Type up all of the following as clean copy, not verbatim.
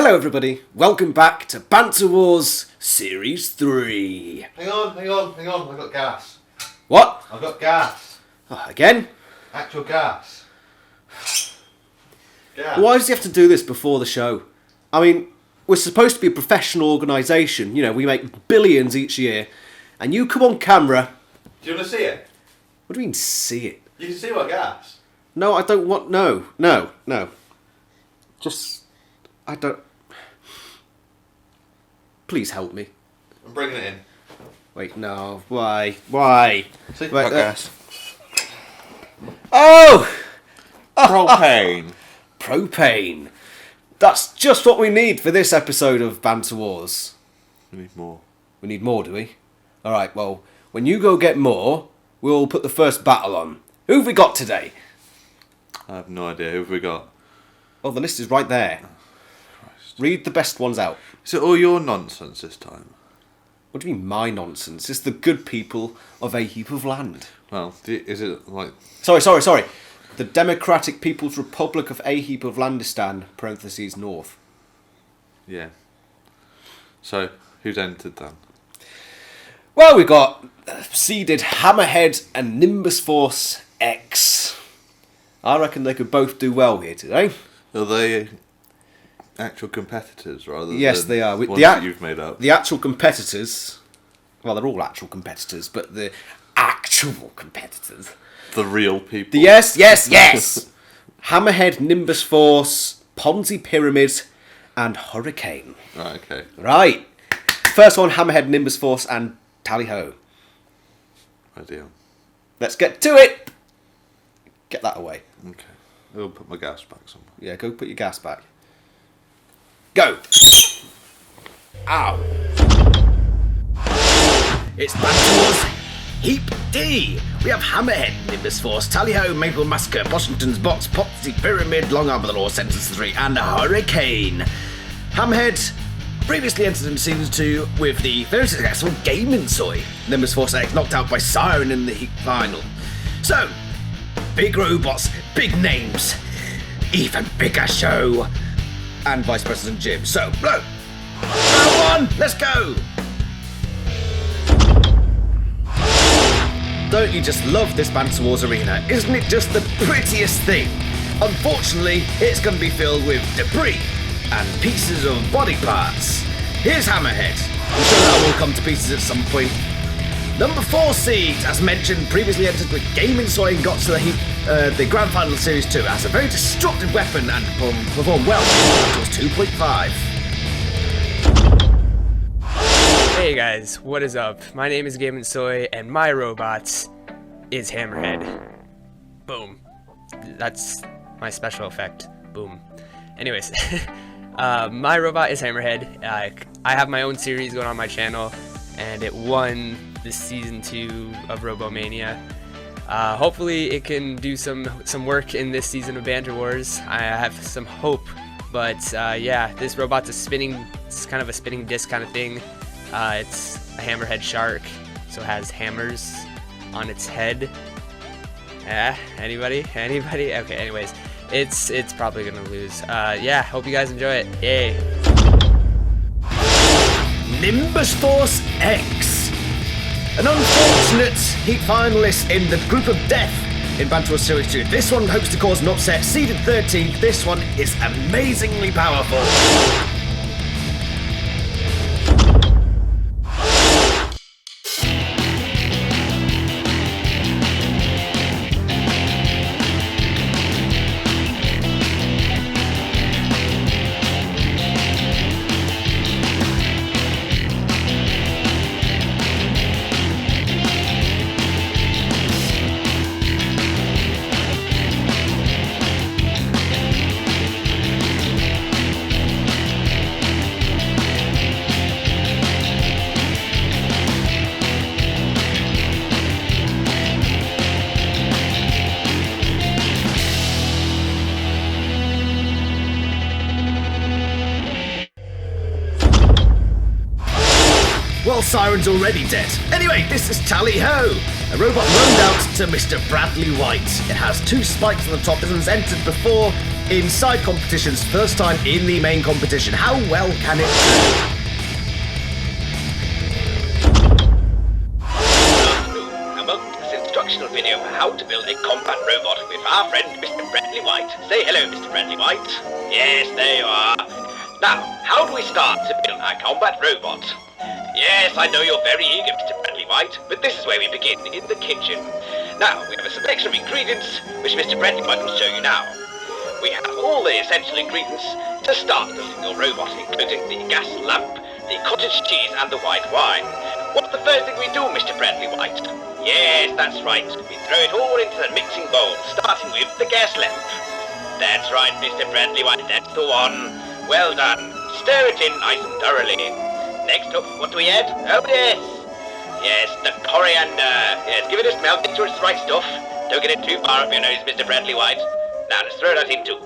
Hello everybody, welcome back to Banter Wars Series 3. Hang on, I've got gas. What? I've got gas. Again? Actual gas. Gas. Why does he have to do this before the show? I mean, we're supposed to be a professional organisation, you know, we make billions each year, and you come on camera... Do you want to see it? What do you mean, see it? You can see what gas. No, I don't want... No. Just... I don't... Please help me. I'm bringing it in. Wait, no. Why? See, Wait, gas. Oh! Propane. Propane. That's just what we need for this episode of Banter Wars. We need more. We need more, do we? Alright, well, when you go get more, we'll put the first battle on. Who have we got today? I have no idea. Who have we got? Oh, the list is right there. Christ. Read the best ones out. Is it all your nonsense this time? What do you mean, my nonsense? It's the good people of a heap of land. Well, is it like... Sorry. The Democratic People's Republic of a heap of Landistan, parentheses, North. Yeah. So, who's entered then? Well, we got seeded Hammerhead and Nimbus Force X. I reckon they could both do well here today. Are they actual competitors rather Yes, than they are. ones that you've made up? The actual competitors, well, they're all actual competitors, but the actual competitors. The real people. Yes. Hammerhead, Nimbus Force, Ponzi Pyramid, and Hurricane. Right, okay. Right. First one, Hammerhead, Nimbus Force, and Tally-Ho. Ideal. Let's get to it! Get that away. Okay. I'll put my gas back somewhere. Yeah, go put your gas back. Go! Ow! It's Banter Wars Heap D! We have Hammerhead, Nimbus Force, Tally-Ho, Maple Massacre, Washington's Box, Ponzi Pyramid, Long Arm of the Law, Sentence 3, and Hurricane. Hammerhead previously entered into Season 2 with the very successful Gaming Soy. Nimbus Force X knocked out by Siren in the Heap final. So, big robots, big names, even bigger show. And Vice President Jim. So, blow! Round one, let's go! Don't you just love this Banter Wars arena? Isn't it just the prettiest thing? Unfortunately, it's going to be filled with debris and pieces of body parts. Here's Hammerhead. I'm sure that will come to pieces at some point. Number 4 seed, as mentioned, previously entered with Gaming Soy and got to the Grand Final Series 2. It has a very destructive weapon and performed well. It was 2.5. Hey guys, what is up? My name is Gaming Soy, and my robot is Hammerhead. Boom. That's my special effect. Boom. Anyways, my robot is Hammerhead. I have my own series going on my channel, and it won this season 2 of Robomania. Hopefully it can do some work in this season of Banter Wars. I have some hope, but yeah, this robot's it's kind of a spinning disc kind of thing. It's a hammerhead shark, so it has hammers on its head. Anybody? Okay, anyways, it's probably gonna lose. Yeah, hope you guys enjoy it. Yay! Nimbus Force X. An unfortunate Heat finalist in the group of death in Banter Wars Series 2. This one hopes to cause an upset. Seeded 13th. This one is amazingly powerful. Well, Siren's already dead. Anyway, this is Tally-Ho, a robot loaned out to Mr. Bradley White. It has 2 spikes on the top. This one's entered before in side competitions, first time in the main competition. How well can it do? Instructional video for how to build a combat robot with our friend Mr. Bradley White. Say hello, Mr. Bradley White. Yes, there you are. Now, how do we start to build our combat robot? Yes, I know you're very eager, Mr. Bradley White, but this is where we begin, in the kitchen. Now, we have a selection of ingredients, which Mr. Bradley White will show you now. We have all the essential ingredients to start building your robot, including the gas lamp, the cottage cheese, and the white wine. What's the first thing we do, Mr. Bradley White? Yes, that's right. We throw it all into the mixing bowl, starting with the gas lamp. That's right, Mr. Bradley White, that's the one. Well done. Stir it in nice and thoroughly. Next up, what do we add? Oh, yes. Yes, the coriander. Yes, give it a smell, make sure it's the right stuff. Don't get it too far up your nose, Mr. Bradley White. Now, let's throw that in too.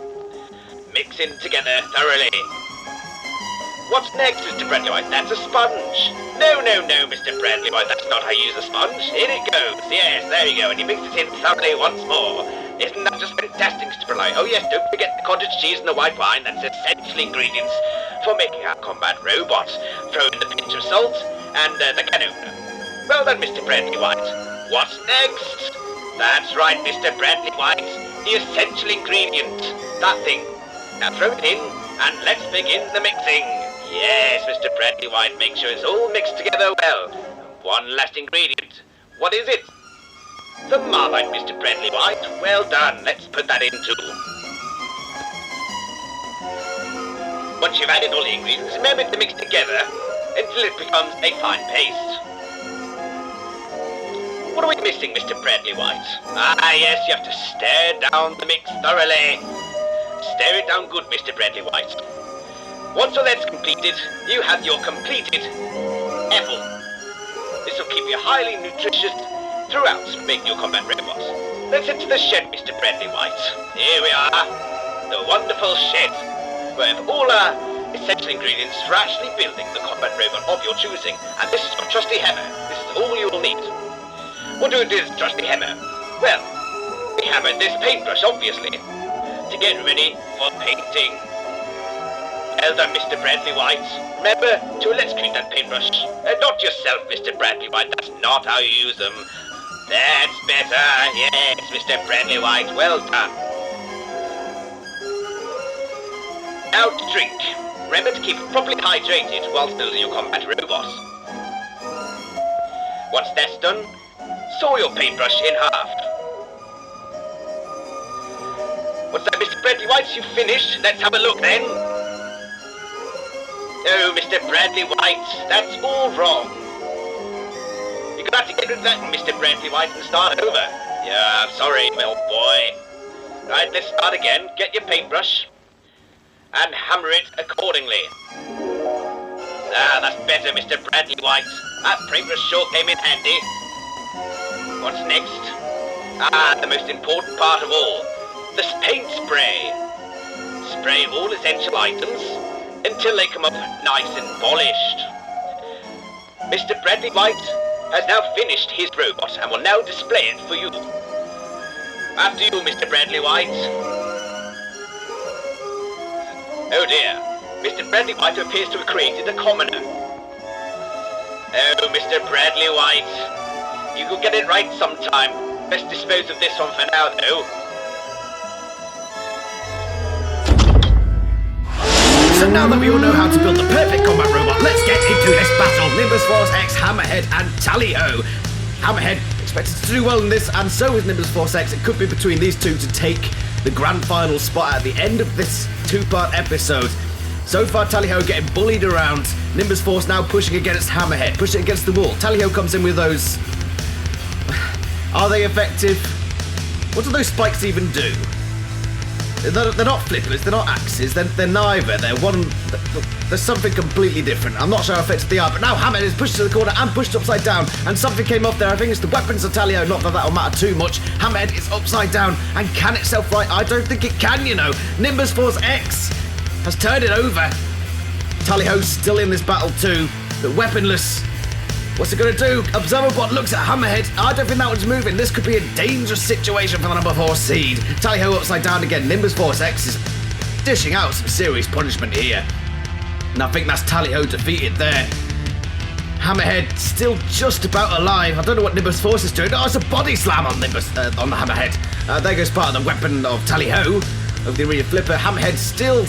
Mix in together thoroughly. What's next, Mr. Bradley White? That's a sponge. No, Mr. Bradley White, that's not how you use a sponge. In it goes. Yes, there you go, and you mix it in thoroughly once more. Isn't that just fantastic, Mr. Bradley White? Oh yes, don't forget the cottage cheese and the white wine. That's essential ingredients for making our combat robot. Throw in the pinch of salt and the Canon. Well done, Mr. Bradley White. What's next? That's right, Mr. Bradley White. The essential ingredient. That thing. Now throw it in, and let's begin the mixing. Yes, Mr. Bradley White, make sure it's all mixed together well. One last ingredient. What is it? The Marmite, Mr. Bradley White. Well done. Let's put that in too. Once you've added all the ingredients, remember to mix together until it becomes a fine paste. What are we missing, Mr. Bradley White? Ah, yes, you have to stir down the mix thoroughly. Stir it down good, Mr. Bradley White. Once all that's completed, you have your completed apple. This will keep you highly nutritious throughout making your combat robot. Let's head to the shed, Mr. Bradley White. Here we are, the wonderful shed, where we have all our essential ingredients for actually building the combat robot of your choosing. And this is your trusty hammer. This is all you will need. What do we do with this trusty hammer? Well, we hammered this paintbrush, obviously, to get ready for painting. Well done, Mr. Bradley White. Remember to electrocute that paintbrush. Not yourself, Mr. Bradley White. That's not how you use them. That's better. Yes, Mr. Bradley White. Well done. Now to drink. Remember to keep it properly hydrated whilst building your combat robot. Once that's done, saw your paintbrush in half. What's that, Mr. Bradley White? You finished? Let's have a look then. Oh, Mr. Bradley White, that's all wrong. You're gonna have to get rid of that, Mr. Bradley White, and start over. Yeah, I'm sorry, my old boy. Right, let's start again. Get your paintbrush and hammer it accordingly. Ah, that's better, Mr. Bradley White. That paintbrush sure came in handy. What's next? Ah, the most important part of all. The paint spray. Spray all essential items until they come up nice and polished. Mr. Bradley White has now finished his robot and will now display it for you. After you, Mr. Bradley White. Oh dear, Mr. Bradley White appears to have created a commoner. Oh, Mr. Bradley White, you could get it right sometime. Best dispose of this one for now, though. So now that we all know how to build the perfect combat robot, let's get into this battle. Nimbus Force X, Hammerhead and Tally-Ho. Hammerhead expected to do well in this, and so is Nimbus Force X. It could be between these two to take the grand final spot at the end of this two-part episode. So far, Tally-Ho getting bullied around. Nimbus Force now pushing against Hammerhead, pushing against the wall. Tally-Ho comes in with those... Are they effective? What do those spikes even do? They're not flippers, they're not axes, they're neither. There's something completely different. I'm not sure how effective they are, but now Hammerhead is pushed to the corner and pushed upside down, and something came off there. I think it's the weapons of Tally-Ho, not that that'll matter too much. Hammerhead is upside down and can itself right. I don't think it can, you know. Nimbus Force X has turned it over. Tally-Ho's still in this battle too, but weaponless. What's it going to do? Observer looks at Hammerhead. I don't think that one's moving. This could be a dangerous situation for the number 4 seed. Tally-Ho upside down again. Nimbus Force X is dishing out some serious punishment here. And I think that's Tally-Ho defeated there. Hammerhead still just about alive. I don't know what Nimbus Force is doing. Oh, it's a body slam on Nimbus on the Hammerhead. There goes part of the weapon of Tally-Ho of the Arena Flipper. Hammerhead still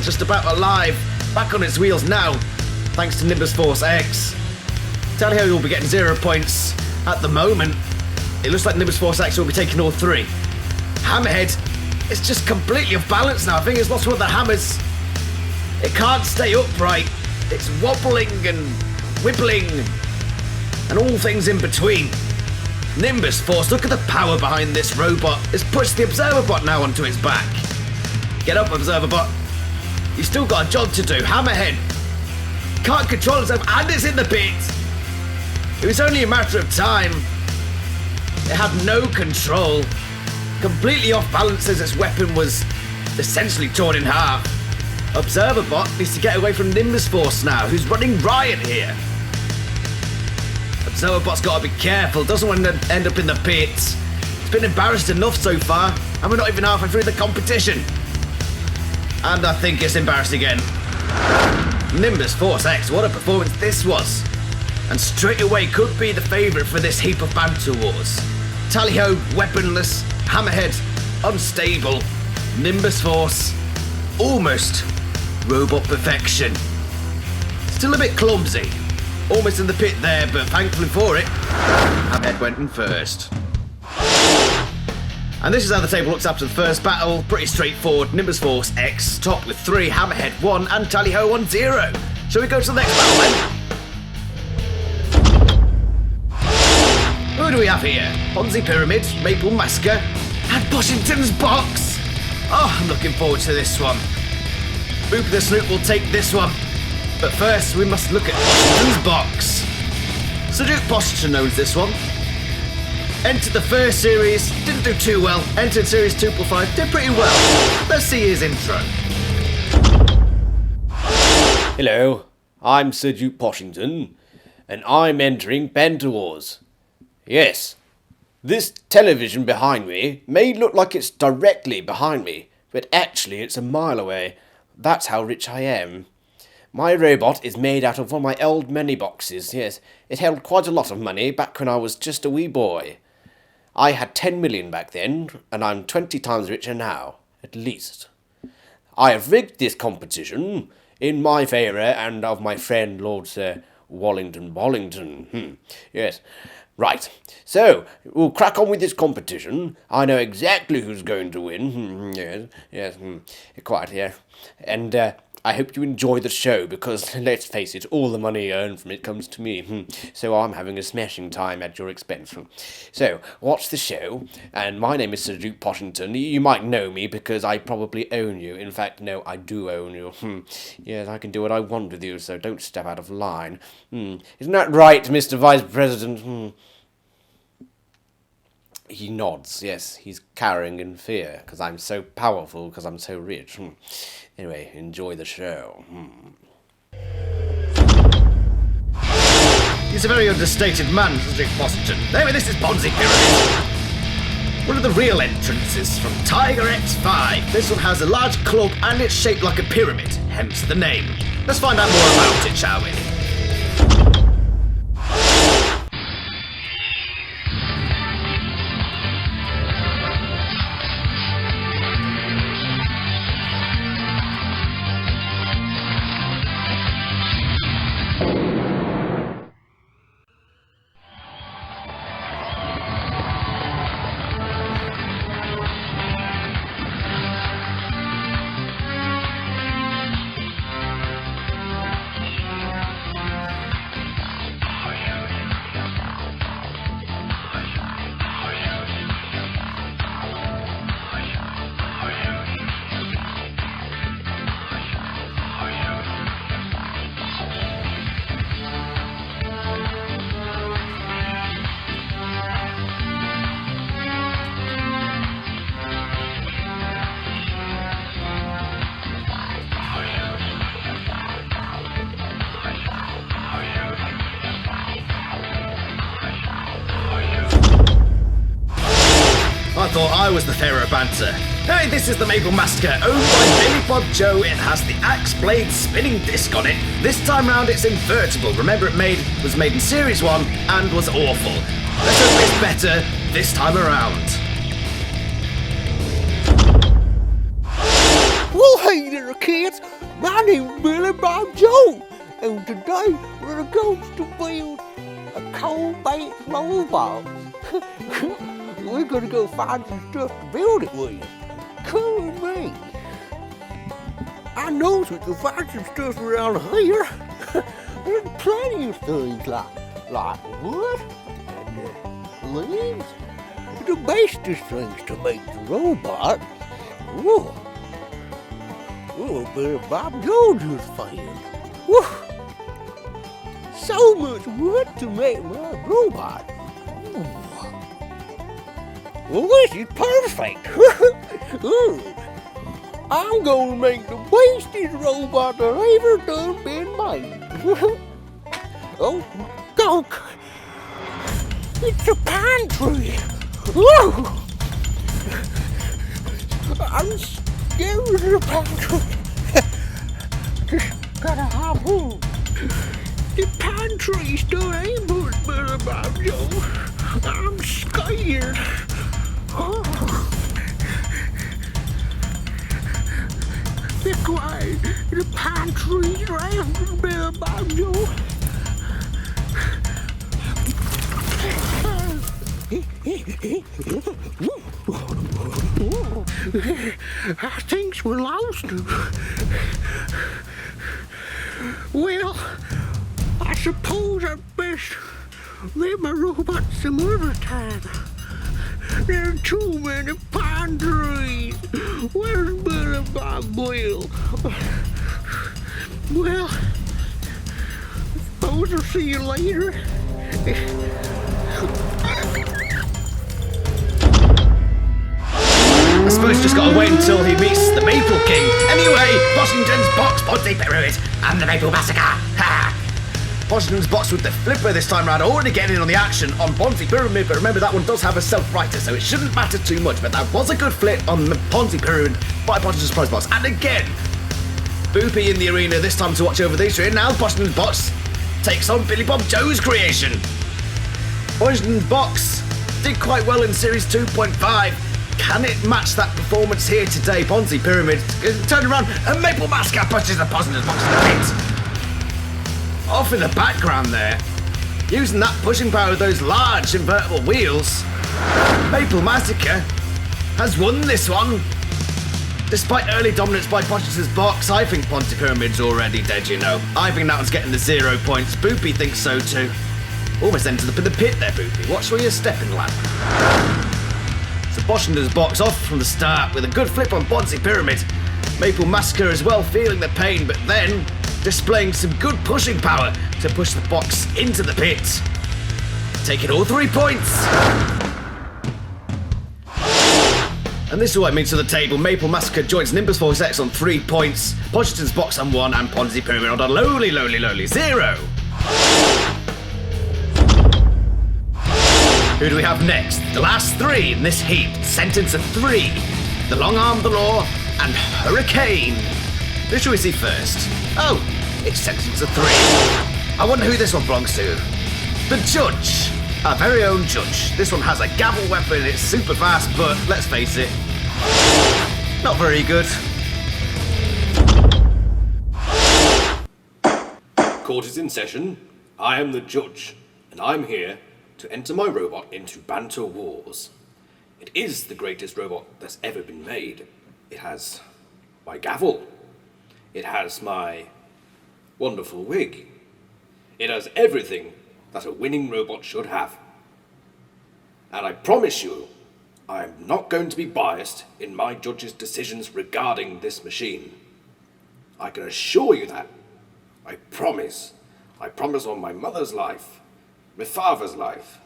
just about alive. Back on its wheels now, thanks to Nimbus Force X. Tally-Ho will be getting 0 points at the moment. It looks like Nimbus Force X will be taking all 3. Hammerhead is just completely off balance now. I think it's lost one of the hammers. It can't stay upright. It's wobbling and wibbling and all things in between. Nimbus Force, look at the power behind this robot. It's pushed the Observer Bot now onto its back. Get up, Observer Bot. You've still got a job to do. Hammerhead can't control itself and it's in the pit. It was only a matter of time. It had no control. Completely off balance as its weapon was essentially torn in half. Observer Bot needs to get away from Nimbus Force now, who's running riot here. Observer Bot's got to be careful, doesn't want to end up in the pits. It's been embarrassed enough so far, and we're not even halfway through the competition. And I think it's embarrassed again. Nimbus Force X, what a performance this was. And straight away could be the favourite for this heap of Banter Wars. Tally-Ho, weaponless. Hammerhead, unstable. Nimbus Force, almost robot perfection. Still a bit clumsy. Almost in the pit there, but thankfully for it, Hammerhead went in first. And this is how the table looks after the first battle. Pretty straightforward. Nimbus Force X, top with 3, Hammerhead 1, and Tally-Ho on 0. Shall we go to the next battle then? Who do we have here? Ponzi Pyramid, Maple Massacre, and Washington's Box. Oh, I'm looking forward to this one. Boop the Snoop will take this one. But first, we must look at Washington's Box. Sir Duke Washington owns this one. Entered the first series, didn't do too well. Entered series 2.5, did pretty well. Let's see his intro. Hello, I'm Sir Duke Washington, and I'm entering Banter Wars. Yes, this television behind me may look like it's directly behind me, but actually it's a mile away. That's how rich I am. My robot is made out of one of my old money boxes. Yes, it held quite a lot of money back when I was just a wee boy. I had 10 million back then, and I'm 20 times richer now, at least. I have rigged this competition in my favour and of my friend Lord Sir Wallington. Yes. Right, so we'll crack on with this competition. I know exactly who's going to win. Yes, quite, yeah. And I hope you enjoy the show because, let's face it, all the money earned from it comes to me. So I'm having a smashing time at your expense. So, watch the show, and my name is Sir Duke Washington. You might know me because I probably own you. In fact, no, I do own you. Yes, I can do what I want with you, so don't step out of line. Isn't that right, Mr. Vice President? He nods, yes, he's cowering in fear, because I'm so powerful, because I'm so rich. Anyway, enjoy the show. He's a very understated man, Sir Duke Washington. Anyway, this is Ponzi Pyramid. One of the real entrances from Tiger X5. This one has a large club and it's shaped like a pyramid, hence the name. Let's find out more about it, shall we? thought I was the Pharaoh Banter. Hey, this is the Maple Massacre, owned by Billy Bob Joe. It has the axe blade spinning disc on it. This time round it's invertible. Remember it was made in Series 1 and was awful. Let's hope it's better this time around. Well, hey there, kids. My name's Billy Bob Joe, and today we're going to build a coal-based robot. We're gonna go find some stuff to build it with. Come with me. I know we can find some stuff around here. There's plenty of things like wood and leaves. The bestest things to make the robot. Whoa. Oh, Billy Bob Joe just found. Woo! So much wood to make my robot. Ooh. Well, this is perfect. Ooh. I'm gonna make the bestest robot that ever done been made. Oh, gunk! It's a pine tree. Woo! I'm scared of the pine tree. Just gotta harpoon. The pine tree still ain't much better about Joe. I'm scared. Oh. Be quiet. The pine trees ain't better about Joe. I think we're lost. Well, I suppose I best leave my robot some other time. There are too many pine trees. Where's Billy Bob Will? Well, suppose I'll see you later. I suppose you just gotta wait until he meets the Maple King. Anyway, Washington's box, Ponty Pyramid, and the Maple Massacre. Ha! Washington's box with the flipper this time round, already getting in on the action on Ponty Pyramid, but remember that one does have a self-writer, so it shouldn't matter too much, but that was a good flip on the Ponty Pyramid by Washington's Surprise Box. And again, Boopy in the arena this time to watch over these three. Now Washington's box takes on Billy Bob Joe's creation. Washington's box did quite well in Series 2.5. Can it match that performance here today? Ponty Pyramid turned around and Maple Massacre pushes the Washington's box in the pit. Off in the background there, using that pushing power of those large invertible wheels, Maple Massacre has won this one. Despite early dominance by Washington's box, I think Ponty Pyramid's already dead, you know. I think that one's getting the 0 points. Boopy thinks so too. Almost entered up in the pit there, Boopy. Watch where you're stepping, lad. So Washington's box off from the start with a good flip on Ponty Pyramid. Maple Massacre as well, feeling the pain, but then displaying some good pushing power to push the box into the pit. Taking all 3 points. And this is what it means to the table. Maple Massacre joins Nimbus Force X on 3 points, Washington's box on 1, and Ponty Pyramid on a lowly 0. Who do we have next? The last 3 in this heap. Sentence of 3. The Long Arm of the Law and Hurricane. Who should we see first? Oh, it's Sentence of 3. I wonder who this one belongs to. The Judge. Our very own Judge. This one has a gavel weapon, it's super fast, but let's face it, not very good. Court is in session. I am the judge, and I'm here to enter my robot into Banter Wars. It is the greatest robot that's ever been made. It has my gavel. It has my wonderful wig. It has everything that a winning robot should have. And I promise you, I am not going to be biased in my judge's decisions regarding this machine. I can assure you that. I promise. I promise on my mother's life, my father's life,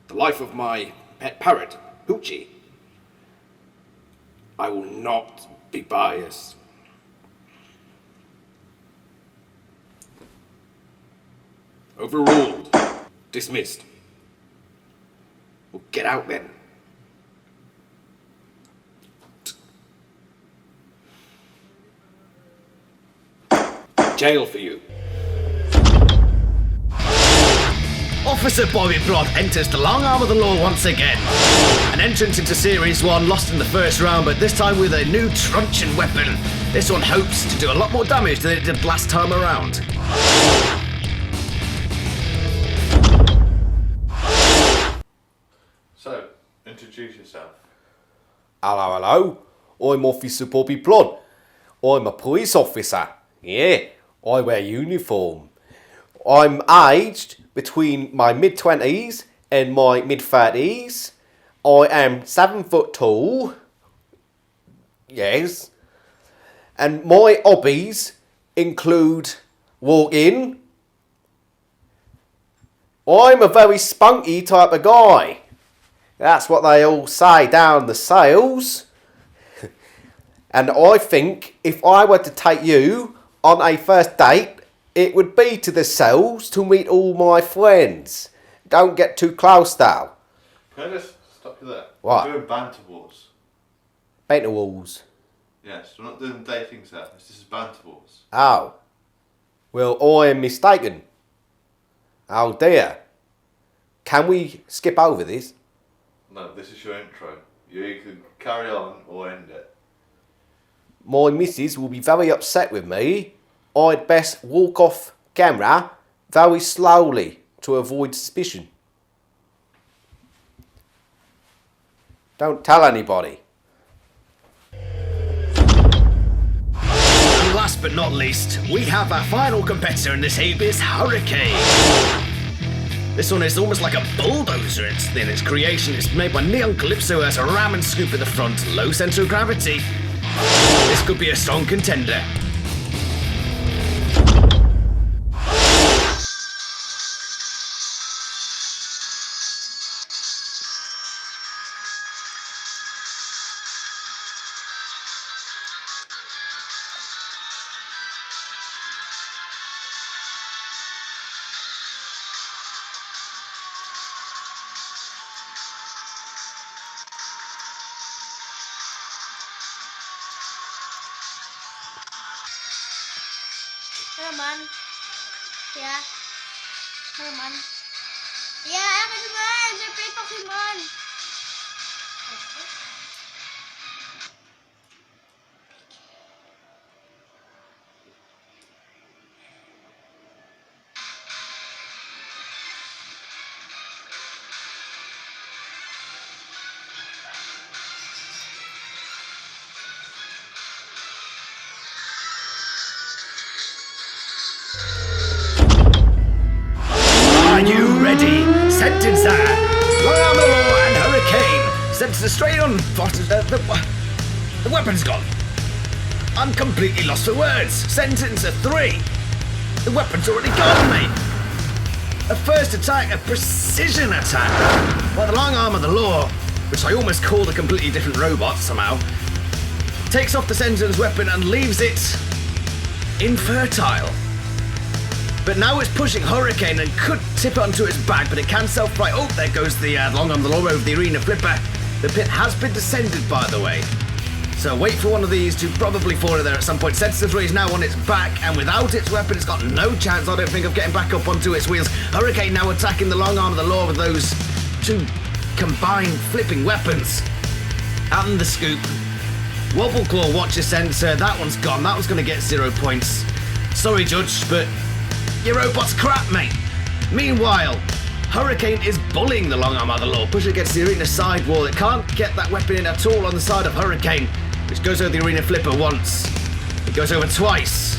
the life of my pet parrot, Poochie. I will not be biased. Overruled. Dismissed. Well, get out then. jail for you. Officer Bobby Blood enters the long arm of the law once again. An entrance into Series 1, lost in the first round, but this time with a new truncheon weapon. This one hopes to do a lot more damage than it did last time around. So, introduce yourself. Hello, hello. I'm Officer Bobby Blood. I'm a police officer. Yeah, I wear uniform. I'm aged between my mid-20s and my mid-30s. I am 7 foot tall. Yes. And my hobbies include walking. I'm a very spunky type of guy. That's what they all say down the sales. And I think if I were to take you on a first date, it would be to the cells to meet all my friends. Don't get too close though. Can I just stop you there? What? We're doing Banter Wars. Banter Wars. Yes, we're not doing dating service. This is Banter Wars. Oh. Well, I am mistaken. Oh dear. Can we skip over this? No, this is your intro. You can carry on or end it. My missus will be very upset with me. I'd best walk off camera very slowly to avoid suspicion. Don't tell anybody. And last but not least, we have our final competitor in this heap is Hurricane. This one is almost like a bulldozer in its creation. It's made by Neon Calypso, has a ram and scoop at the front, low centre of gravity. This could be a strong contender. Halo man, ya, halo man, ya akan man, saya play Pokemon. Are you ready? Sentence that. Long arm of the law and Hurricane. Sentence straight on. The weapon's gone. I'm completely lost for words. Sentence of 3. The weapon's already gone, mate. A first attack, a precision attack. By the long arm of the law, which I almost called a completely different robot somehow, takes off the sentence weapon and leaves it infertile. But now it's pushing Hurricane and could tip it onto its back, but it can self-right. Oh, there goes the long arm of the law over the arena flipper. The pit has been descended, by the way. So wait for one of these to probably fall in there at some point. Sensor 3 is now on its back, and without its weapon, it's got no chance, I don't think, of getting back up onto its wheels. Hurricane now attacking the long arm of the law with those two combined flipping weapons. And the scoop. Wobble Claw watches sensor. That one's gone. That one's going to get 0 points. Sorry, Judge, but your robot's crap, mate. Meanwhile, Hurricane is bullying the long arm of the law, pushing against the arena side wall. It can't get that weapon in at all on the side of Hurricane, which goes over the arena flipper once. It goes over twice.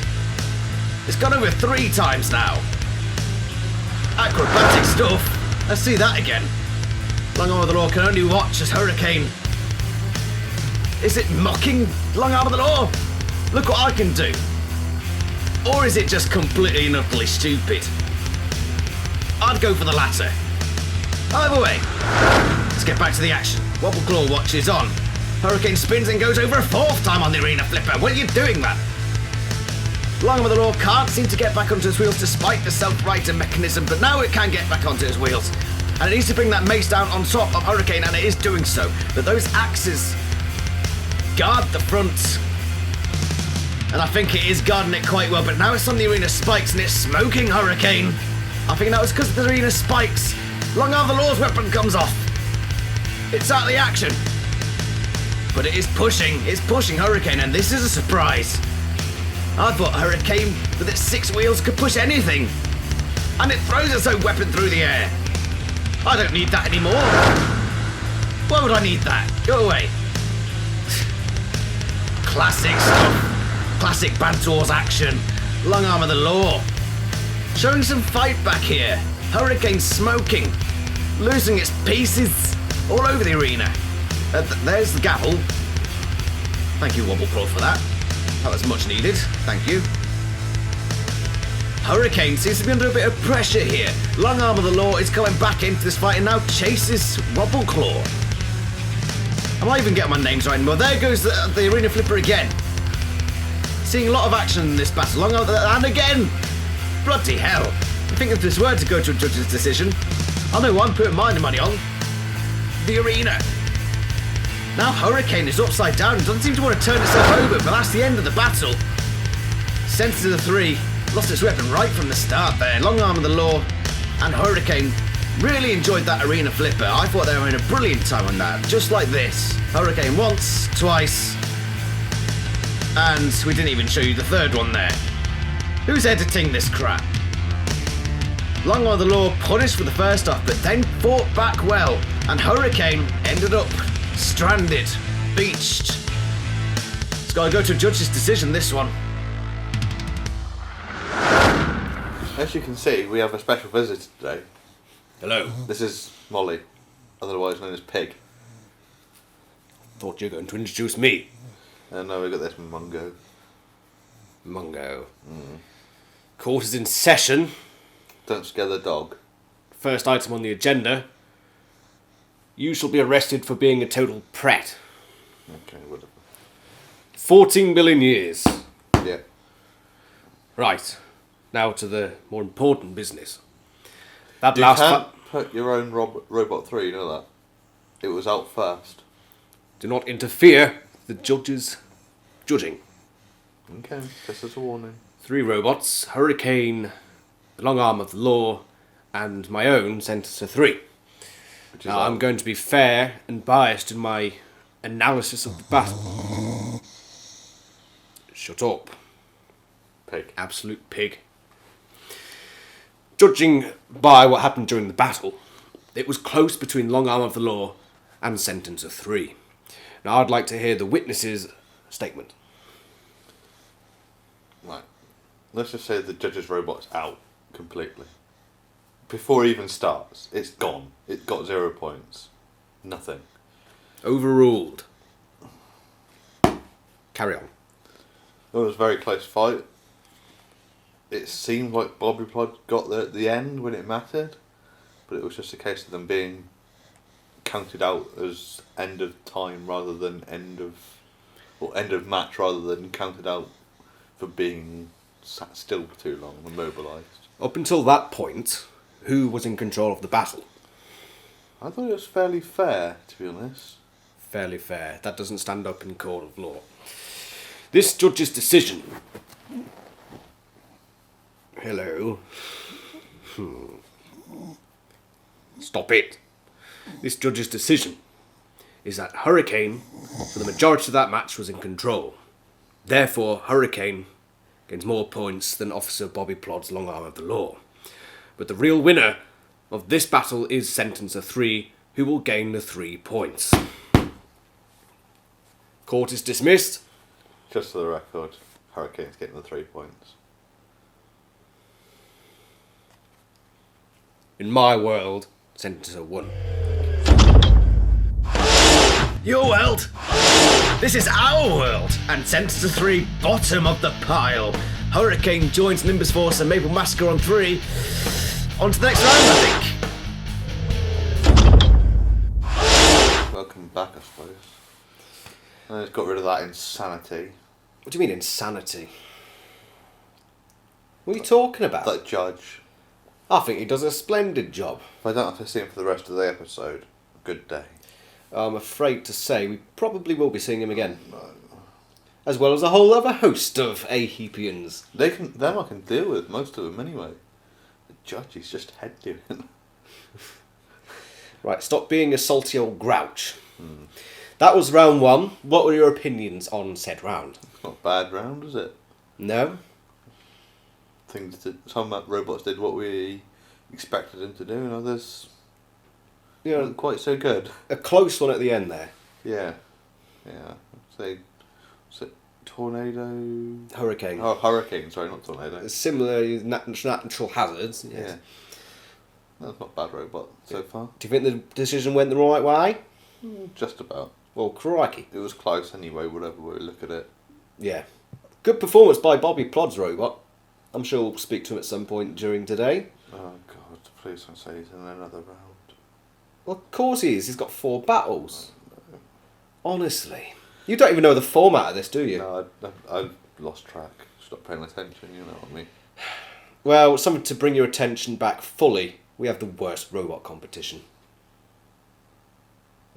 It's gone over 3 times now. Acrobatic stuff. Let's see that again. Long arm of the law can only watch as Hurricane. Is it mocking long arm of the law? Look what I can do. Or is it just completely and utterly stupid? I'd go for the latter. Either way, let's get back to the action. Wobble Claw watch is on. Hurricane spins and goes over a 4th time on the arena flipper. What are you doing, man? Long arm of the law can't seem to get back onto its wheels despite the self-righting mechanism, but now it can get back onto its wheels. And it needs to bring that mace down on top of Hurricane, and it is doing so. But those axes guard the front. And I think it is guarding it quite well, but now it's on the arena spikes and it's smoking Hurricane. I think that was because of the arena spikes. Long Arm of the Law's weapon comes off. It's out of the action. But it's pushing Hurricane, and this is a surprise. I thought Hurricane with its 6 wheels could push anything. And it throws its own weapon through the air. I don't need that anymore. Why would I need that? Go away. Classic stuff. Classic Banter Wars action. Long Arm of the Law. Showing some fight back here. Hurricane smoking. Losing its pieces all over the arena. There's the gavel. Thank you, Wobble Pro, for that. That was much needed. Thank you. Hurricane seems to be under a bit of pressure here. Long Arm of the Law is coming back into this fight and now chases Wobble Claw. Am I even getting my names right anymore? There goes the arena flipper again. Seeing a lot of action in this battle. Long Arm, and again! Bloody hell. I think if this were to go to a judge's decision, I know I'm putting my money on. The arena. Now Hurricane is upside down and doesn't seem to want to turn itself over, but that's the end of the battle. Sent to the 3. Lost its weapon right from the start there. Long Arm of the Law and Hurricane really enjoyed that arena flipper. I thought they were in a brilliant time on that. Just like this. Hurricane once, twice, and we didn't even show you the 3rd one there. Who's editing this crap? Long Arm of the Law punished for the first off, but then fought back well, and Hurricane ended up stranded, beached. It's got to go to a judge's decision, this one. As you can see, we have a special visitor today. Hello. This is Molly, otherwise known as Pig. Thought you were going to introduce me. And now we got this Mungo. Mungo. Court is in session. Don't scare the dog. First item on the agenda. You shall be arrested for being a total prat. Okay, whatever. 14 billion years. Yeah. Right. Now to the more important business. That You last can't put your own Robot 3, you know that? It was out first. Do not interfere with the judge's judging. Okay, just as a warning. 3 robots, Hurricane, the Long Arm of the Law, and my own sentence to 3. Which is Now, I'm going to be fair and biased in my analysis of the battle. Shut up. Pig. Absolute pig. Judging by what happened during the battle, it was close between Long Arm of the Law and Sentence of 3. Now, I'd like to hear the witness's statement. Right. Let's just say the judge's robot's out completely. Before it even starts, it's gone. It got 0 points. Nothing. Overruled. Carry on. It was a very close fight. It seemed like Bobby Plod got there at the end when it mattered, but it was just a case of them being counted out as end of time rather than end of match rather than counted out for being sat still for too long and immobilised. Up until that point, who was in control of the battle? I thought it was fairly fair, to be honest. Fairly fair. That doesn't stand up in court of law. This judge's decision... Hello. Stop it. This judge's decision is that Hurricane, for the majority of that match, was in control. Therefore, Hurricane gains more points than Officer Bobby Plod's Long Arm of the Law. But the real winner of this battle is Sentence of 3, who will gain the 3 points. Court is dismissed. Just for the record, Hurricane's getting the 3 points. In my world, Sentence of 1. Your world? This is our world, and Sentence of 3, bottom of the pile. Hurricane joins Nimbus Force and Maple Massacre on 3. On to the next round, I think. Welcome back, I suppose. And it's got rid of that insanity. What do you mean, insanity? What are you talking about? That judge. I think he does a splendid job. If I don't have to see him for the rest of the episode, good day. I'm afraid to say we probably will be seeing him again. as well as a whole other host of Heapians. Them I can deal with, most of them anyway. The judge is just head doing. Right, stop being a salty old grouch. That was round 1. What were your opinions on said round? Not a bad round, is it? No? Some robots did what we expected them to do, and others Yeah, weren't quite so good. a close one at the end there. Yeah. Say, tornado? Hurricane. Oh, hurricane, sorry, not tornado. Similar natural hazards. Yes. Yeah. That's not a bad robot so far. Do you think the decision went the right way? Just about. Well, crikey. It was close anyway, whatever way we look at it. Yeah. Good performance by Bobby Plod's robot. I'm sure we'll speak to him at some point during today. Oh god, please don't say he's in another round. Well, of course he is. He's got 4 battles. Honestly. You don't even know the format of this, do you? No, I've lost track. Stop paying attention, you know what I mean. Well, something to bring your attention back fully. We have the worst robot competition.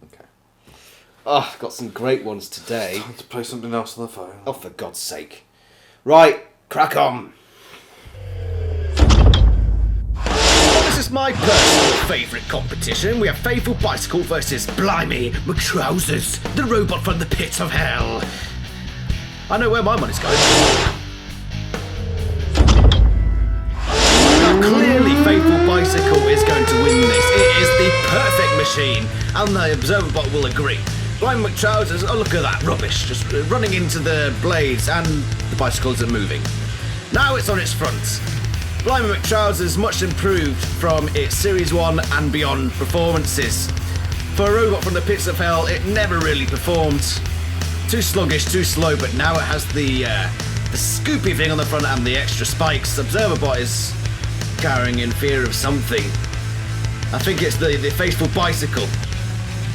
Okay. Oh, I've got some great ones today. Let's play something else on the phone. Oh, for God's sake. Right, crack on. This is my personal favourite competition. We have Faithful Bicycle versus Blimey McTrousers, the robot from the pit of hell. I know where my money's going. Now, clearly, Faithful Bicycle is going to win this. It is the perfect machine, and the Observer Bot will agree. Blimey McTrousers, oh look at that rubbish, just running into the blades, and the bicycle isn't moving. Now it's on its front. Blimey McTrousers much improved from its Series 1 and beyond performances. For a robot from the pits of hell, it never really performed. Too sluggish, too slow, but now it has the scoopy thing on the front and the extra spikes. Observerbot is cowering in fear of something. I think it's the faithful bicycle.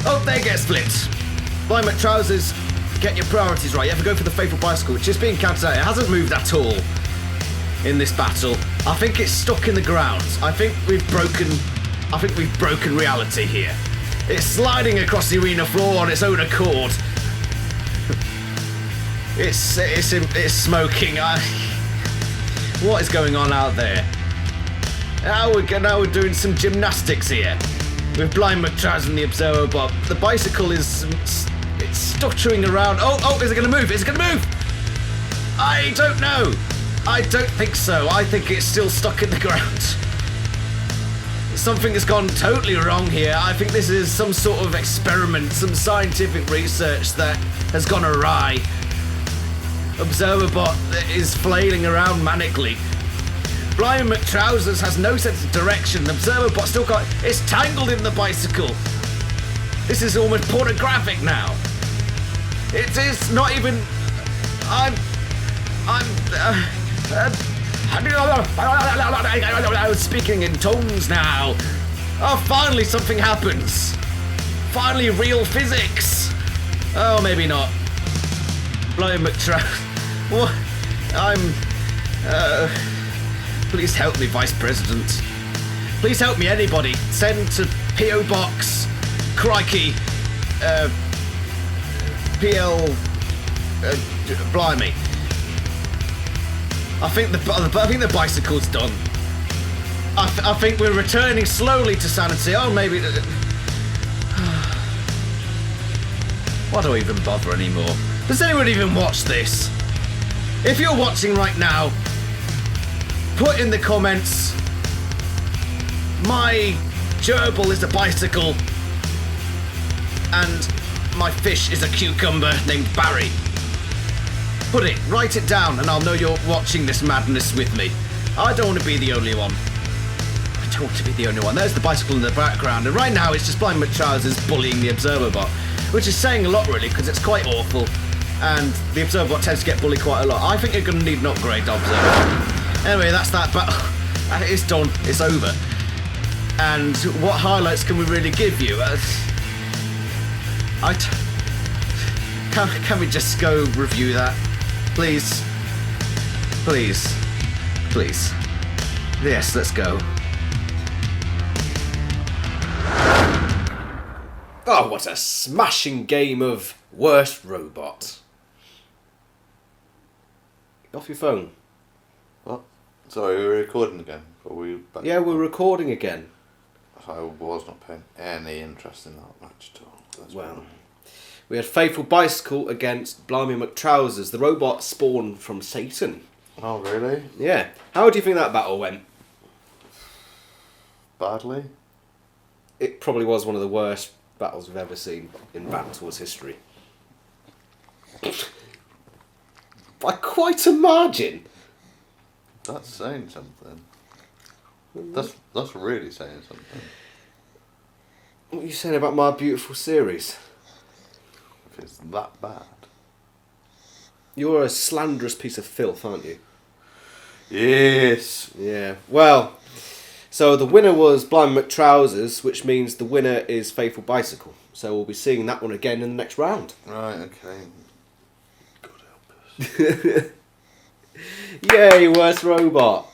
Oh, there it gets flipped. Blimey McTrousers, get your priorities right. You have to go for the faithful bicycle, which is being counted out. It hasn't moved at all in this battle. I think it's stuck in the ground. I think we've broken reality here. It's sliding across the arena floor on its own accord. It's smoking. What is going on out there? Now we're doing some gymnastics here with Blimey McTrousers and the Observer Bot. The bicycle is it's stuttering around. Oh, is it going to move? Is it going to move? I don't know. I don't think so. I think it's still stuck in the ground. Something has gone totally wrong here. I think this is some sort of experiment, some scientific research that has gone awry. Observerbot is flailing around manically. Blimey McTrousers has no sense of direction. Observerbot still got... It's tangled in the bicycle. This is almost pornographic now. It is not even... I'm speaking in tones now. Oh, finally something happens. Finally real physics. Oh, maybe not. Blimey McTrousers. What? Please help me, Vice President. Please help me, anybody. Send to P.O. Box, crikey, PL, blimey. I think the bicycle's done. I think we're returning slowly to sanity. Oh, maybe. Why do I even bother anymore? Does anyone even watch this? If you're watching right now, put in the comments, my gerbil is a bicycle and my fish is a cucumber named Barry. Put it, write it down, and I'll know you're watching this madness with me. I don't want to be the only one. I don't want to be the only one. There's the bicycle in the background, and right now it's just Blimey McTrousers bullying the Observerbot, which is saying a lot really, because it's quite awful, and the Observerbot tends to get bullied quite a lot. I think you're going to need an upgrade, Observer. Anyway, that's that battle. It's done. It's over. And what highlights can we really give you? Can we just go review that? Please. Please. Please. Yes, let's go. Oh, what a smashing game of worst robot. Off your phone. What? Sorry, we were recording again. Or were we back? Yeah, we're recording again. I was not paying any interest in that match at all. That's Well, we had Faithful Bicycle against Blimey McTrousers, the robot spawned from Satan. Oh, really? Yeah. How do you think that battle went? Badly? It probably was one of the worst battles we've ever seen in Banter Wars history. By quite a margin. That's saying something. That's really saying something. What are you saying about my beautiful series? If it's that bad. You're a slanderous piece of filth, aren't you? Yes. Yeah. Well, so the winner was Blind McTrousers, which means the winner is Faithful Bicycle. So we'll be seeing that one again in the next round. Right, okay. God help us. Yay, worst robot.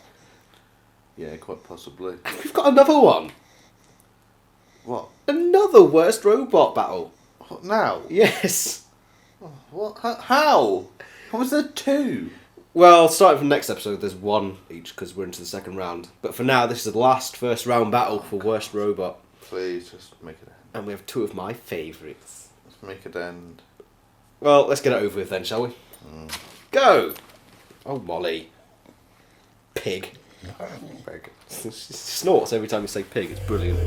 Yeah, quite possibly. We've got another one. What? Another worst robot battle. What now? Yes. What? How? How was there two? Well, starting from next episode, there's one each because we're into the second round. But for now, this is the last first round battle for worst robot. Please, just make it end. And we have two of my favourites. Let's make it end. Well, let's get it over with then, shall we? Go! Oh, Molly. Pig. Pig. She snorts every time you say pig. It's brilliant.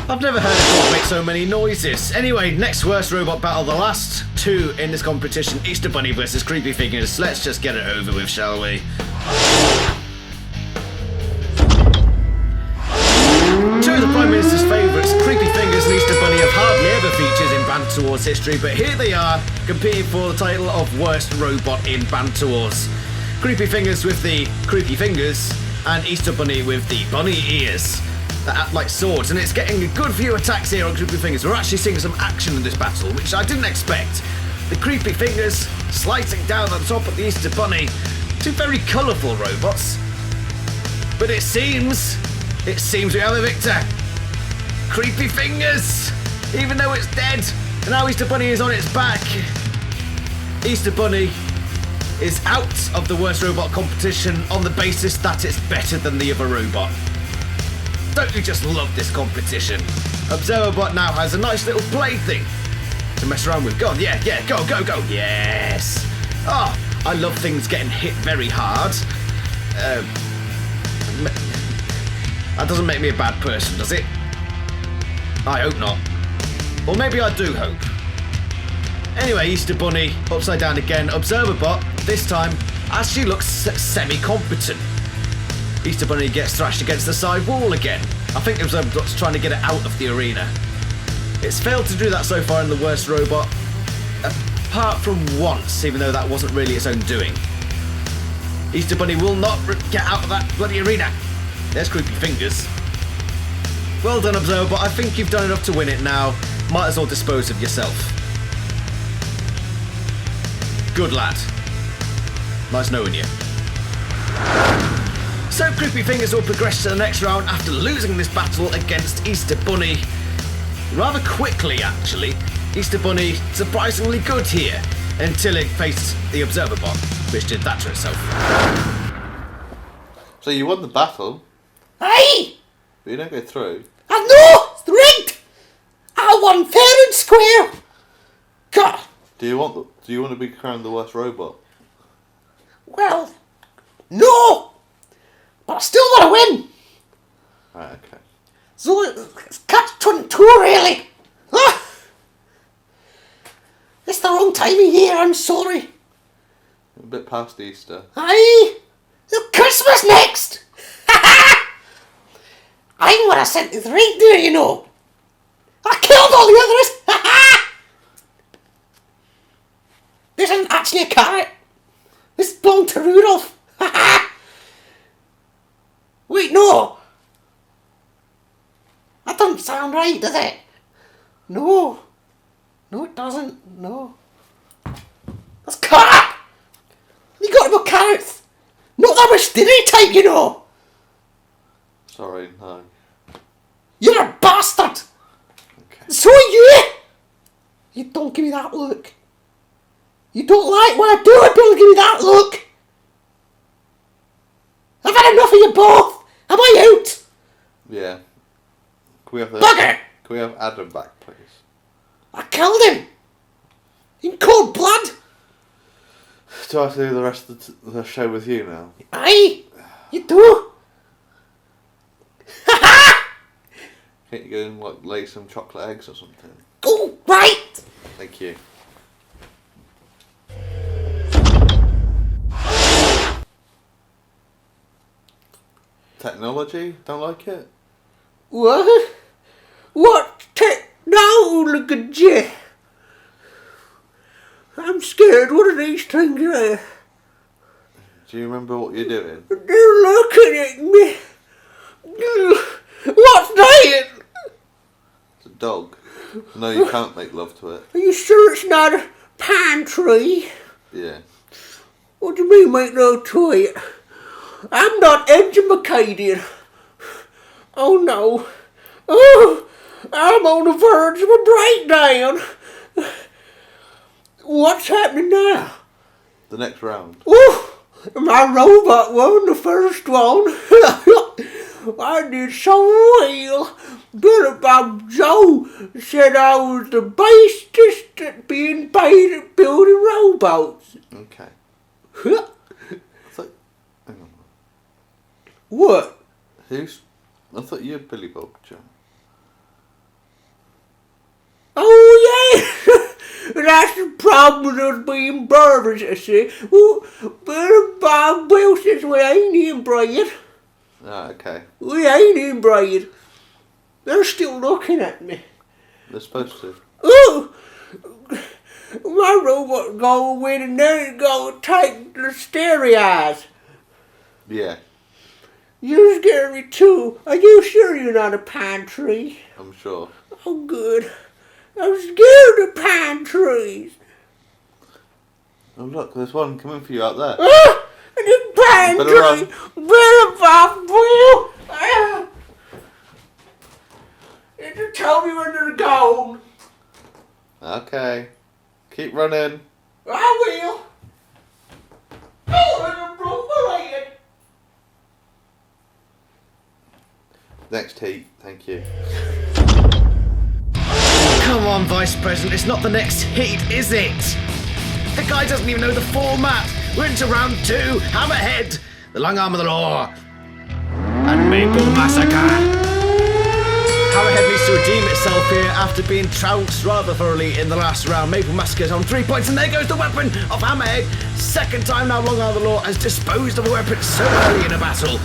I've never heard a dog make so many noises. Anyway, next worst robot battle, the last two in this competition, Easter Bunny versus Creepy Fingers. Let's just get it over with, shall we? Two of the Prime Minister's favourites, Creepy Fingers and Easter Bunny, have hardly ever featured in Banter Wars history, but here they are, competing for the title of worst robot in Banter Wars. Creepy Fingers with the creepy fingers, and Easter Bunny with the bunny ears that act like swords, and it's getting a good few attacks here on Creepy Fingers. We're actually seeing some action in this battle, which I didn't expect. The Creepy Fingers slicing down on top of the Easter Bunny. Two very colourful robots. But it seems we have a victor. Creepy Fingers, even though it's dead, and now Easter Bunny is on its back. Easter Bunny is out of the worst robot competition on the basis that it's better than the other robot. Don't you just love this competition? Observerbot now has a nice little plaything to mess around with. Go on, yeah, go, yes! Oh, I love things getting hit very hard. That doesn't make me a bad person, does it? I hope not. Or maybe I do hope. Anyway, Easter Bunny, upside down again. Observerbot, this time, as she looks semi-competent. Easter Bunny gets thrashed against the side wall again. I think Observerbot's trying to get it out of the arena. It's failed to do that so far in the worst robot, apart from once, even though that wasn't really its own doing. Easter Bunny will not get out of that bloody arena. There's Creepy Fingers. Well done, Observerbot. I think you've done enough to win it now. Might as well dispose of yourself. Good lad. Nice knowing you. So Creepy Fingers will progress to the next round after losing this battle against Easter Bunny. Rather quickly, actually. Easter Bunny surprisingly good here until it faced the Observerbot, which did that to itself. So you won the battle, Aye! but you don't go through. I know! It's rigged! I won fair and square! God! Do you want to be crowned the worst robot? Well, no! But I still want to win! Right, okay. So it's catch-22 really! Ah! It's the wrong time of year, I'm sorry. A bit past Easter. Aye! Christmas next! I'm what I sent to the right there, you know. I killed all the others! This isn't actually a carrot. This belonged to Rudolph. Wait, no. That doesn't sound right, does it? No. No, it doesn't. No. That's carrot! You got about carrots. Not that much stereotype, you know. Sorry, no. You're a bastard. Okay. So are you. You don't give me that look. You don't like what I do, I don't give me that look. I've had enough of you both. Am I out? Yeah. Can we have Bugger! Can we have Adam back, please? I killed him. In cold blood. Do I have to do the rest of the show with you now? Aye, you do. Can't you go and like lay some chocolate eggs or something? Oh, right. Thank you. Technology? Don't like it? What? What technology? I'm scared. What are these things there? Do you remember what you're doing? They're looking at me. What's that? It's a dog. No, you can't make love to it. Are you sure it's not a pine tree? Yeah. What do you mean make no to it? I'm not educated. Oh no. Oh, I'm on the verge of a breakdown. What's happening now? The next round. Ooh, my robot won the first one. I did so well. Billy Bob Joe said I was the bestest at being paid at building robots. Okay. I thought, hang on. What? I thought you were Billy Bob Joe. Oh yeah, that's the problem with us being brothers, you see. Well, Billy Bob Bill says we ain't inbred. Ah, okay. We ain't inbred. They're still looking at me. They're supposed to. Ooh, my robot go in and then it go take the stereos. Yeah, You scare me too. Are you sure you're not a pine tree? I'm sure. Oh good. I'm scared of pine trees. Oh look, there's one coming for you out there. Ah! The pine Better tree! Better Bob Will! Ah! You tell me when they're gone. Okay. Keep running. I will. Oh, and I broke my leg. Next heat, thank you. Come on, Vice President, it's not the next heat, is it? The guy doesn't even know the format. We're into round 2, Hammerhead, the long arm of the law, and Maple Massacre. Hammerhead needs to redeem itself here after being trounced rather thoroughly in the last round. Maple Massacre's on 3 points, and there goes the weapon of Hammerhead. Second time now long arm of the law has disposed of a weapon so early in a battle.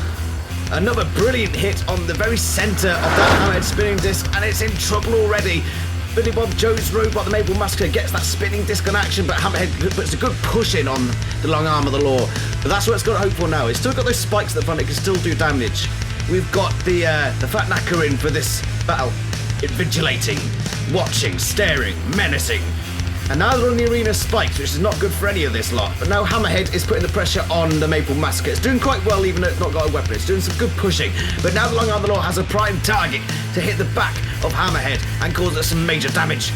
Another brilliant hit on the very centre of that Hammerhead spinning disc, and it's in trouble already. Billy Bob Joe's robot, the Maple Massacre, gets that spinning disc on action, but Hammerhead puts a good push in on the long arm of the law. But that's what it's got to hope for now. It's still got those spikes at the front, it can still do damage. We've got the Fat Knacker in for this battle. Invigilating, watching, staring, menacing. And now they're on the arena spikes, which is not good for any of this lot. But now Hammerhead is putting the pressure on the Maple Massacre. It's doing quite well, even though it's not got a weapon. It's doing some good pushing. But now the long arm of the law has a prime target to hit the back of Hammerhead and cause it some major damage.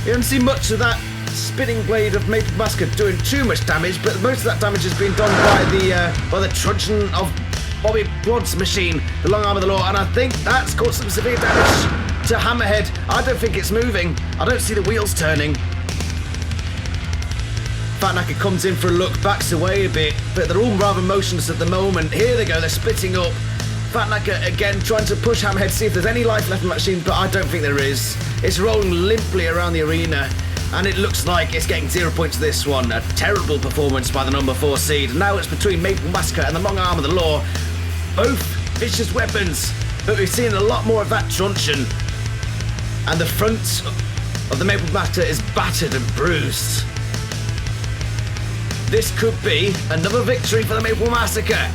We don't see much of that spinning blade of Maple Massacre doing too much damage, but most of that damage has been done by the truncheon of Bobby Brod's machine, the long arm of the law, and I think that's caused some severe damage to Hammerhead. I don't think it's moving. I don't see the wheels turning. Fat Knacker comes in for a look, backs away a bit, but they're all rather motionless at the moment. Here they go, they're splitting up. Fat Knacker again trying to push Hammerhead, see if there's any life left in that machine, but I don't think there is. It's rolling limply around the arena, and it looks like it's getting 0 points this one. A terrible performance by the number 4 seed. Now it's between Maple Massacre and the long arm of the law. Both vicious weapons, but we've seen a lot more of that truncheon. And the front of the Maple Massacre is battered and bruised. This could be another victory for the Maple Massacre.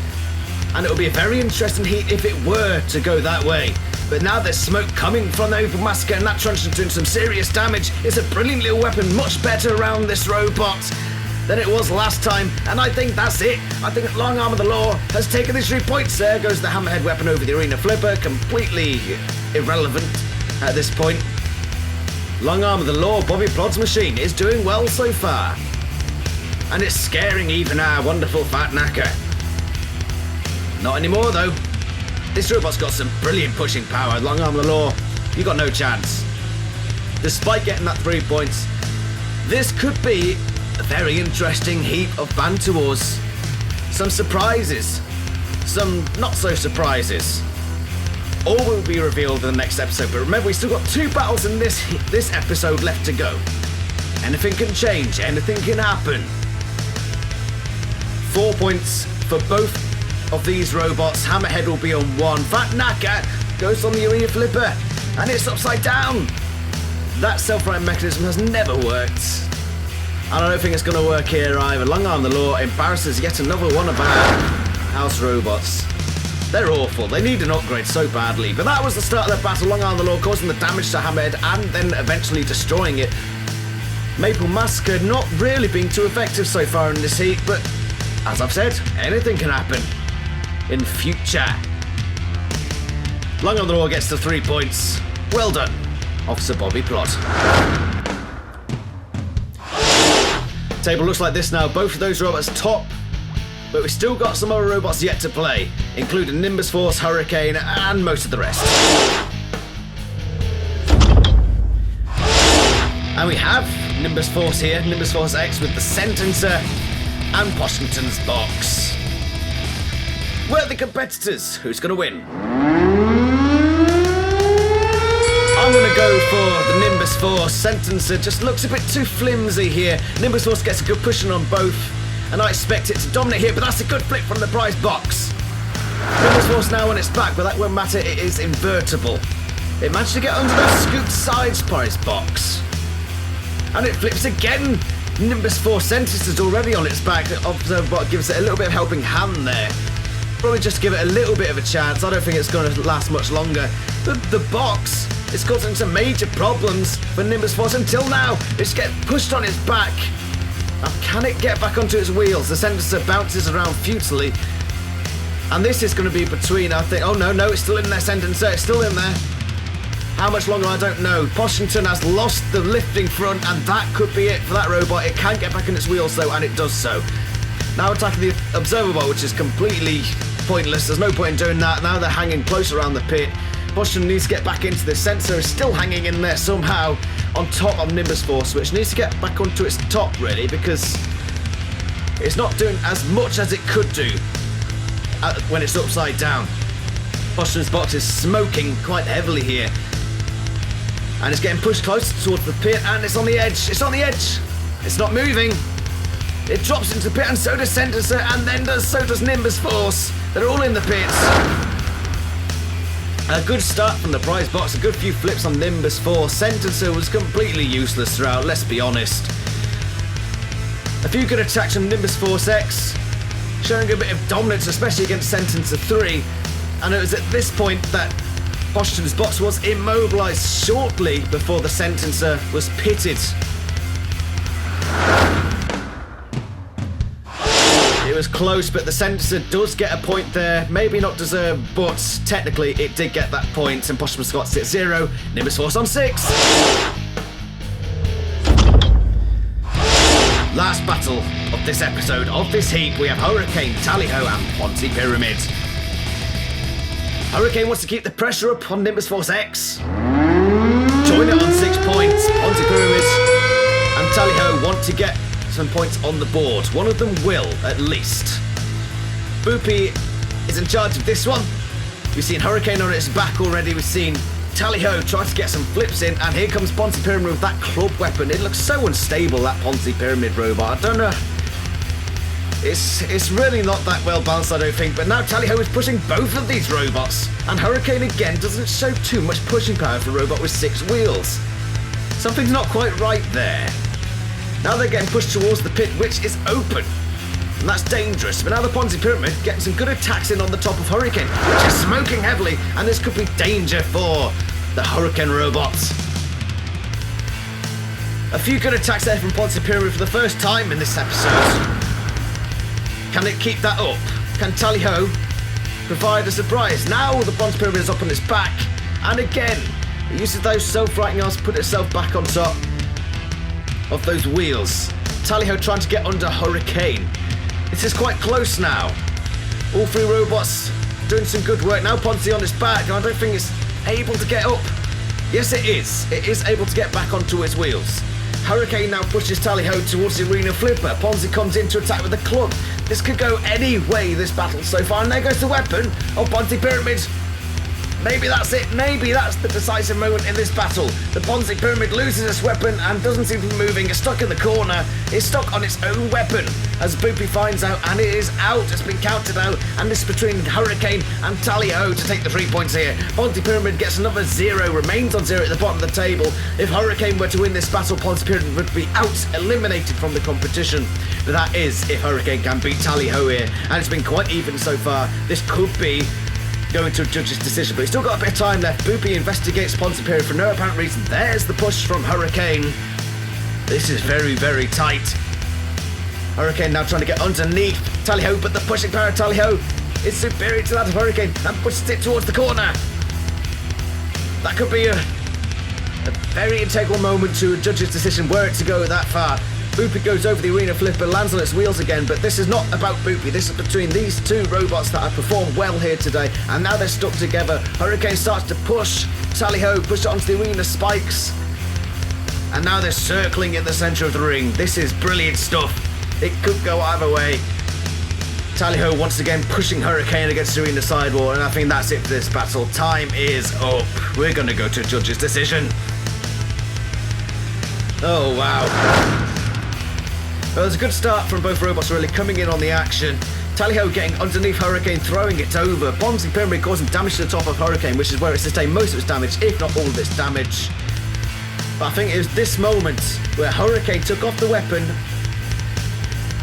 And it will be a very interesting heat if it were to go that way. But now there's smoke coming from the Maple Massacre, and that truncheon doing some serious damage. It's a brilliant little weapon, much better around this robot than it was last time, and I think that's it. I think long arm of the law has taken these 3 points. There goes the Hammerhead weapon over the arena flipper, completely irrelevant at this point. Long arm of the law, Bobby Plod's machine is doing well so far. And it's scaring even our wonderful fat knacker. Not anymore though. This robot's got some brilliant pushing power. Long arm of the law, you got no chance. Despite getting that 3 points, this could be a very interesting heap of Banter Wars. Some surprises, some not so surprises. All will be revealed in the next episode, but remember we still got 2 battles in this episode left to go. Anything can change, anything can happen. 4 points for both of these robots. Hammerhead will be on 1. Fat Knacker goes on the arena flipper, and it's upside down. That self-right mechanism has never worked. And I don't think it's going to work here either. Long arm the law embarrasses yet another one of our house robots. They're awful. They need an upgrade so badly. But that was the start of the battle. Long arm the law causing the damage to Hammerhead and then eventually destroying it. Maple Massacre not really being too effective so far in this heat, but as I've said, anything can happen in future. Long arm the law gets the 3 points. Well done, Officer Bobby Plod. Table looks like this now. Both of those robots top. But we've still got some other robots yet to play, including Nimbus Force, Hurricane, and most of the rest. And we have Nimbus Force here, Nimbus Force X with the Sentencer and Washington's box. Worthy competitors, who's going to win? I'm going to go for the Nimbus Force. Sentencer just looks a bit too flimsy here. Nimbus Force gets a good pushing on both. And I expect it to dominate here, but that's a good flip from the prize box. Nimbus Force now on its back, but that won't matter, it is invertible. It managed to get under the scooped sides prize box. And it flips again. Nimbus Force Sentencer's already on its back. Observabot gives it a little bit of helping hand there. Probably just give it a little bit of a chance. I don't think it's going to last much longer. But the box is causing some major problems for Nimbus Force until now. It's getting pushed on its back. Now, can it get back onto its wheels? The Sentencer bounces around futilely. And this is going to be between, I think... Oh, no, it's still in there, Sentencer. It's still in there. How much longer, I don't know. Washington has lost the lifting front, and that could be it for that robot. It can get back in its wheels, though, and it does so. Now attacking the Observabot, which is completely pointless. There's no point in doing that. Now they're hanging close around the pit. Washington needs to get back into this. Sensor is still hanging in there somehow on top of Nimbus Force, which needs to get back onto its top, really, because it's not doing as much as it could do when it's upside down. Washington's box is smoking quite heavily here. And it's getting pushed closer towards the pit, and it's on the edge. It's on the edge. It's not moving. It drops into the pit, and so does Sentencer, and then so does Nimbus Force. They're all in the pits. A good start from the prize box, a good few flips on Nimbus Force. Sentencer was completely useless throughout, let's be honest. A few good attacks from Nimbus Force X, showing a bit of dominance, especially against Sentencer 3. And it was at this point that Washington's box was immobilised shortly before the Sentencer was pitted. It was close, but the Sentencer does get a point there. Maybe not deserved, but technically it did get that point. And Washington Scott's at 0. Nimbus Force on 6. Last battle of this episode of this heap, we have Hurricane, Tally-Ho, and Ponzi Pyramid. Hurricane wants to keep the pressure up on Nimbus Force X. Join it on 6 points. Ponzi Pyramid and Tally-Ho want to get some points on the board. One of them will, at least. Boopy is in charge of this one. We've seen Hurricane on its back already. We've seen Tally-Ho try to get some flips in, and here comes Ponzi Pyramid with that club weapon. It looks so unstable, that Ponzi Pyramid robot. I don't know. It's really not that well balanced, I don't think. But now Tally-Ho is pushing both of these robots, and Hurricane again doesn't show too much pushing power for a robot with 6 wheels. Something's not quite right there. Now they're getting pushed towards the pit, which is open. And that's dangerous. But now the Ponzi Pyramid getting some good attacks in on the top of Hurricane, which is smoking heavily, and this could be danger for the Hurricane robots. A few good attacks there from Ponzi Pyramid for the first time in this episode. Can it keep that up? Can Tally-Ho provide a surprise? Now the Ponzi Pyramid is up on its back, and again, It uses those self-righting arms to put itself back on top of those wheels. Tally-ho trying to get under Hurricane. This is quite close now. All three robots doing some good work. Now Ponzi on its back, and I don't think it's able to get up. Yes, it is. It is able to get back onto its wheels. Hurricane now pushes Tally-ho towards the arena flipper. Ponzi comes in to attack with a club. This could go any way, this battle so far. And there goes the weapon of Ponzi Pyramid. Maybe that's it. Maybe that's the decisive moment in this battle. The Ponzi Pyramid loses its weapon and doesn't seem to be moving. It's stuck in the corner. It's stuck on its own weapon as Boopy finds out, and it is out. It's been counted out, and this is between Hurricane and Tally-ho to take the 3 points here. Ponzi Pyramid gets another 0, remains on 0 at the bottom of the table. If Hurricane were to win this battle, Ponzi Pyramid would be out, eliminated from the competition. But that is if Hurricane can beat Tally-ho here, and it's been quite even so far. This could be going to a judge's decision, but he's still got a bit of time left. Boopy investigates Ponzi Pyramid for no apparent reason. There's the push from Hurricane. This is very, very tight. Hurricane now trying to get underneath Tally-ho, but the pushing power of Tally-ho is superior to that of Hurricane and pushes it towards the corner. That could be a very integral moment to a judge's decision were it to go that far. Boopy goes over the arena flipper, lands on its wheels again, but this is not about Boopy. This is between these two robots that have performed well here today, and now they're stuck together. Hurricane starts to push Tally-ho, push it onto the arena spikes, and now they're circling in the centre of the ring. This is brilliant stuff. It could go either way. Tally-ho once again pushing Hurricane against the arena sidewall, and I think that's it for this battle. Time is up. We're going to go to a judge's decision. Oh, wow. Well, there's a good start from both robots really coming in on the action. Tally-ho getting underneath Hurricane, throwing it over. Ponzi Pyramid causing damage to the top of Hurricane, which is where it sustained most of its damage, if not all of its damage. But I think it was this moment where Hurricane took off the weapon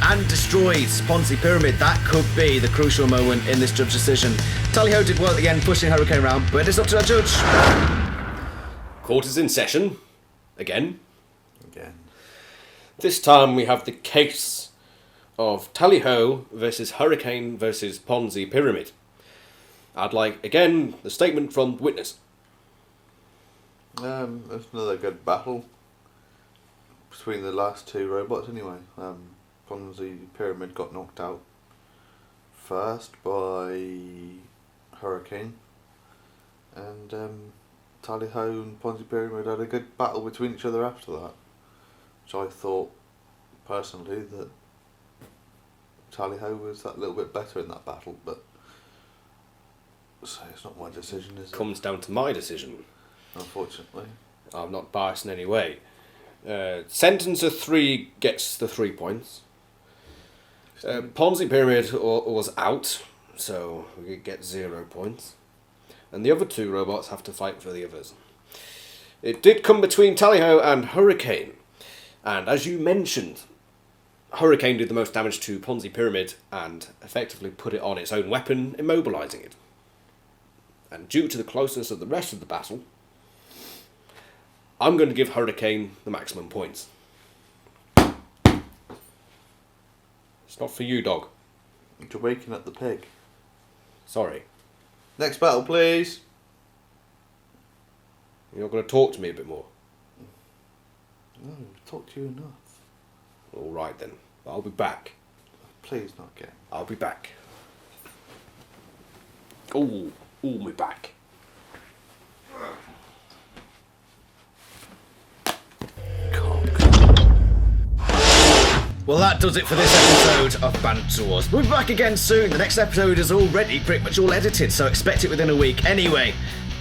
and destroyed Ponzi Pyramid. That could be the crucial moment in this judge decision. Tally-ho did well at the end, pushing Hurricane around, but it's up to the judge. Court is in session. Again. Again. This time we have the case of Tally-ho versus Hurricane versus Ponzi Pyramid. I'd like, again, the statement from the witness. It's another good battle between the last two robots anyway. Ponzi Pyramid got knocked out first by Hurricane, and Tally-ho and Ponzi Pyramid had a good battle between each other after that. Which I thought, personally, that Tally-ho was that little bit better in that battle, but so it's not my decision, is it? Comes down to my decision. Unfortunately. I'm not biased in any way. Sentence of 3 gets the 3 points. Ponzi Pyramid was out, so we get 0 points. And the other two robots have to fight for the others. It did come between Tally-ho and Hurricane. And as you mentioned, Hurricane did the most damage to Ponzi Pyramid and effectively put it on its own weapon, immobilising it. And due to the closeness of the rest of the battle, I'm going to give Hurricane the maximum points. It's not for you, dog. You're waking up the pig. Sorry. Next battle, please. You're not going to talk to me a bit more. No, I've talked to you enough. All right then. I'll be back. Please not again. I'll be back. Ooh, my back. Well, that does it for this episode of Banter Wars. We'll be back again soon. The next episode is already pretty much all edited, so expect it within a week. Anyway,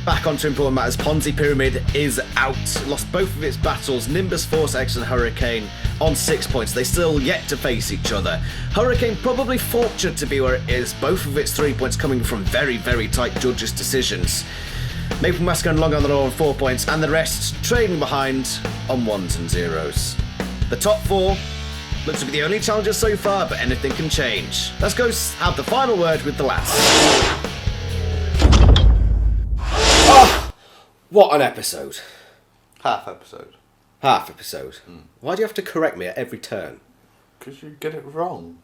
back onto important matters. Ponzi Pyramid is out. Lost both of its battles, Nimbus Force X and Hurricane, on 6 points. They still yet to face each other. Hurricane probably fortunate to be where it is, both of its 3 points coming from very, very tight judges' decisions. Maple Massacre and Long on the Law on 4 points, and the rest trading behind on 1s and 0s. The top 4 looks to be the only challengers so far, but anything can change. Let's go have the final word with the last. Oh, what an episode. Half episode. Half episode. Why do you have to correct me at every turn? Because you get it wrong.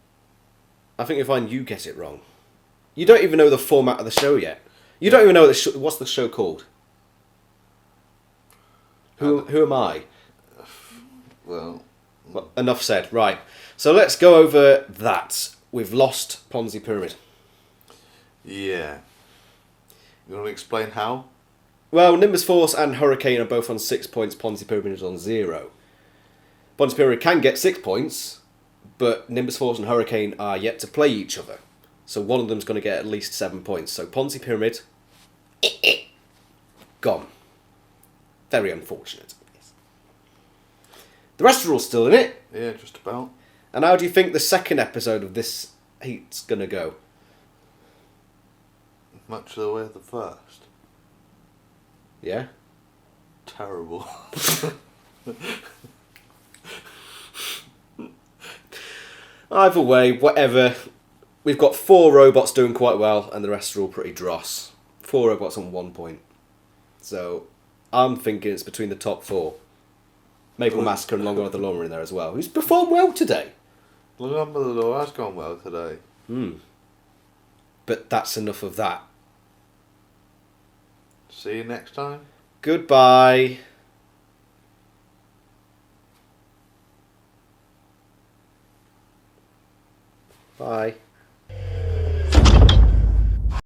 I think you'll find you get it wrong. You don't even know the format of the show yet. You don't even know what's the show called. Who am I? Well, Well, enough said. Right. So let's go over that. We've lost Ponzi Pyramid. yeah. You want to explain how? Well, Nimbus Force and Hurricane are both on 6 points. Ponzi Pyramid is on 0. Ponzi Pyramid can get 6 points, but Nimbus Force and Hurricane are yet to play each other. So one of them's going to get at least 7 points. So Ponzi Pyramid, gone. Very unfortunate. The rest are all still in it. Yeah, just about. And how do you think the second episode of this heat's going to go? Much the way of the first. Yeah? Terrible. Either way, whatever. We've got 4 robots doing quite well, and the rest are all pretty dross. 4 robots on 1 point. So, I'm thinking it's between the top 4. Maple Massacre and Long Arm of the Law are in there as well. Who's performed well today? Long Arm of the Law has gone well today. But that's enough of that. See you next time. Goodbye. Bye.